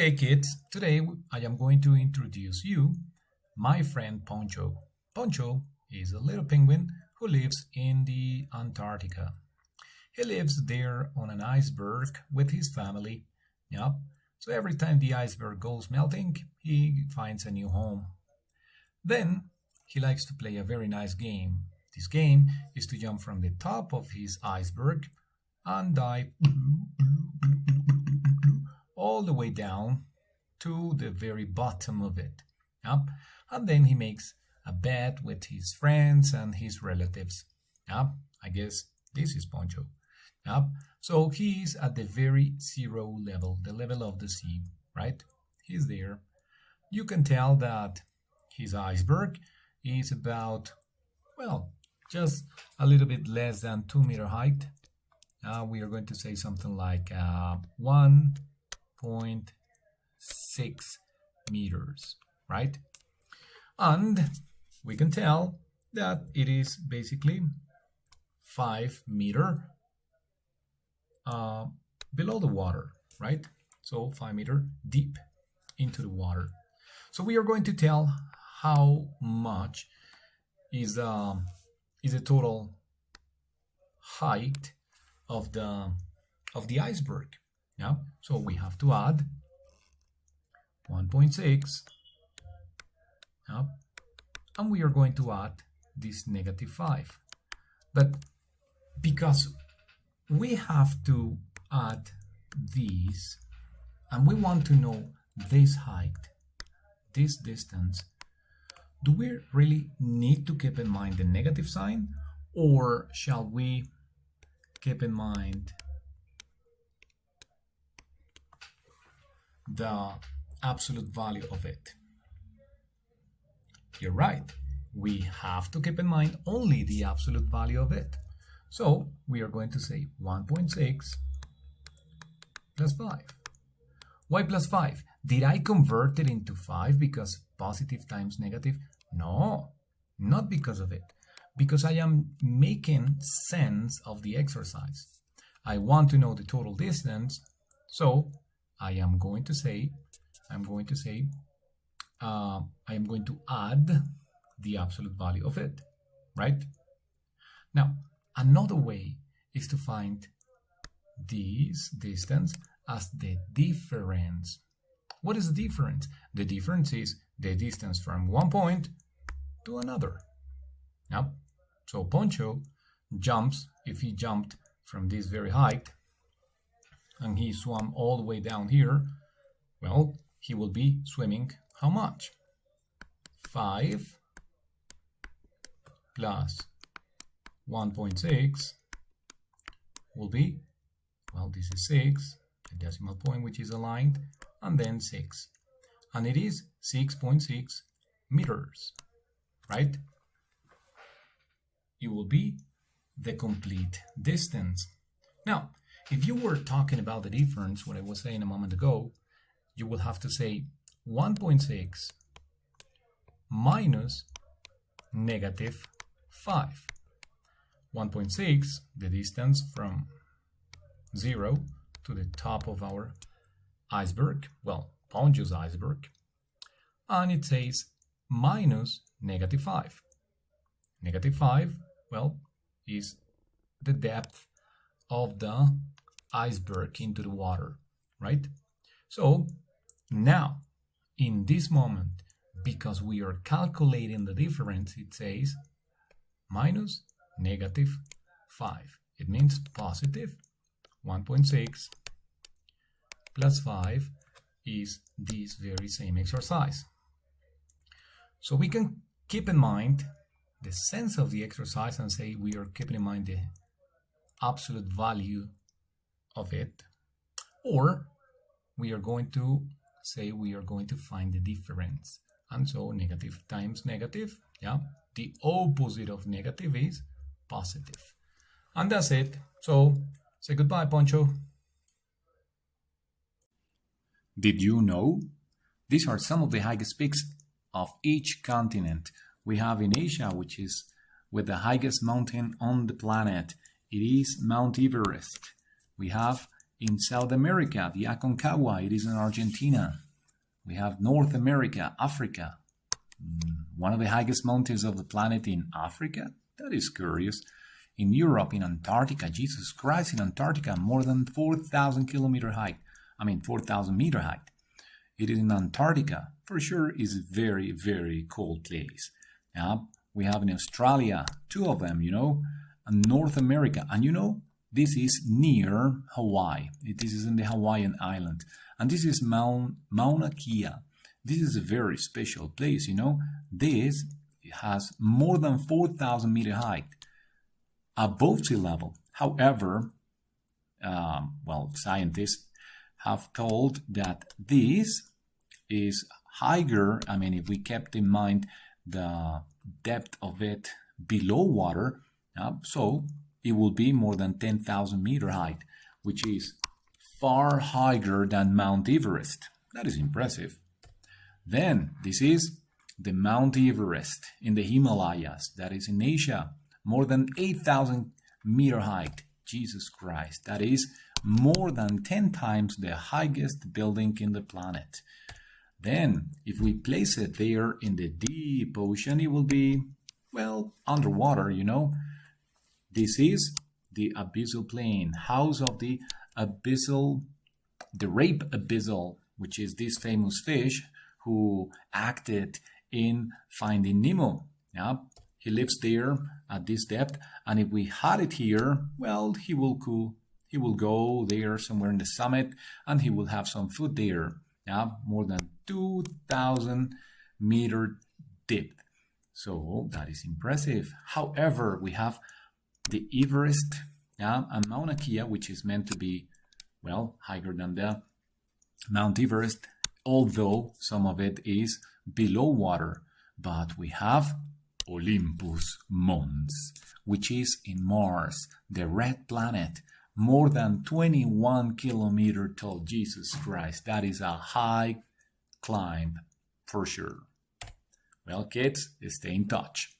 Okay, kids, today I am going to introduce you my friend Poncho. Poncho is a little penguin who lives in the Antarctica. He lives there on an iceberg with his family. Yep. So every time the iceberg goes melting, he finds a new home. Then he likes to play a very nice game. This game is to jump from the top of his iceberg and dive all the way down to the very bottom of it. Yep. And then he makes a bet with his friends and his relatives. Yep. I guess this is Poncho. Yep. So he's at the very zero level, the level of the sea, right? He's there. You can tell that his iceberg is about, well, just a little bit less than 2 meter height. We are going to say something like 1.6 meters, right? And we can tell that it is basically 5 meter below the water, right? So 5 meter deep into the water. So we are going to tell how much is the total height of the iceberg. Yeah. So we have to add 1.6. Yeah. And we are going to add this -5. But because we have to add these and we want to know this height, this distance, do we really need to keep in mind the negative sign, or shall we keep in mind the absolute value of it? You're right. We have to keep in mind only the absolute value of it. So we are going to say 1.6 plus 5. Why plus 5? Did I convert it into 5 because positive times negative? No, not because of it. Because I am making sense of the exercise. I want to know the total distance, so I am going to add the absolute value of it, right? Now, another way is to find this distance as the difference. What is the difference? The difference is the distance from one point to another. Now, so Poncho jumps, if he jumped from this very height and he swam all the way down here, well, he will be swimming how much? 5 plus 1.6 will be, well, this is 6, a decimal point which is aligned, and then 6. And it is 6.6 meters, right? It will be the complete distance. Now, if you were talking about the difference, what I was saying a moment ago, you will have to say 1.6 minus -5. 1.6, the distance from 0 to the top of our iceberg, well, Poncho's iceberg, and it says minus -5. -5, well, is the depth of the iceberg into the water, right? So now, in this moment, because we are calculating the difference, it says minus -5. It means positive 1.6 plus 5 is this very same exercise. So we can keep in mind the sense of the exercise and say we are keeping in mind the absolute value of it, or we are going to say we are going to find the difference. And so negative times negative, yeah, the opposite of negative is positive. And that's it. So say goodbye, Poncho. Did you know? These are some of the highest peaks of each continent. We have in Asia, which is with the highest mountain on the planet. It is Mount Everest. We have in South America, the Aconcagua, it is in Argentina. We have North America, Africa, one of the highest mountains of the planet in Africa. That is curious. In Europe, in Antarctica, Jesus Christ, in Antarctica, more than 4,000 kilometer height. 4,000 meter height. It is in Antarctica. For sure, is a very, very cold place. We have in Australia, 2 of them, and North America. And this is near Hawaii. This is in the Hawaiian island. And this is Mauna Kea. This is a very special place, This has more than 4,000 meter height above sea level. However, scientists have told that this is higher. If we kept in mind the depth of it below water, so it will be more than 10,000 meter height, which is far higher than Mount Everest. That is impressive. Then this is the Mount Everest in the Himalayas, that is in Asia, more than 8,000 meter height. Jesus Christ, that is more than 10 times the highest building in the planet. Then, if we place it there in the deep ocean, it will be, underwater, This is the abyssal plain, house of the rape abyssal, which is this famous fish who acted in Finding Nemo. He lives there at this depth, and if we had it here, he will go there somewhere in the summit, and he will have some food there. More than 2,000 meter depth. So that is impressive. However, we have the Everest, and Mauna Kea, which is meant to be, higher than the Mount Everest, although some of it is below water. But we have Olympus Mons, which is in Mars, the red planet, more than 21 kilometer tall. Jesus Christ, that is a high climb for sure. Well, kids, stay in touch.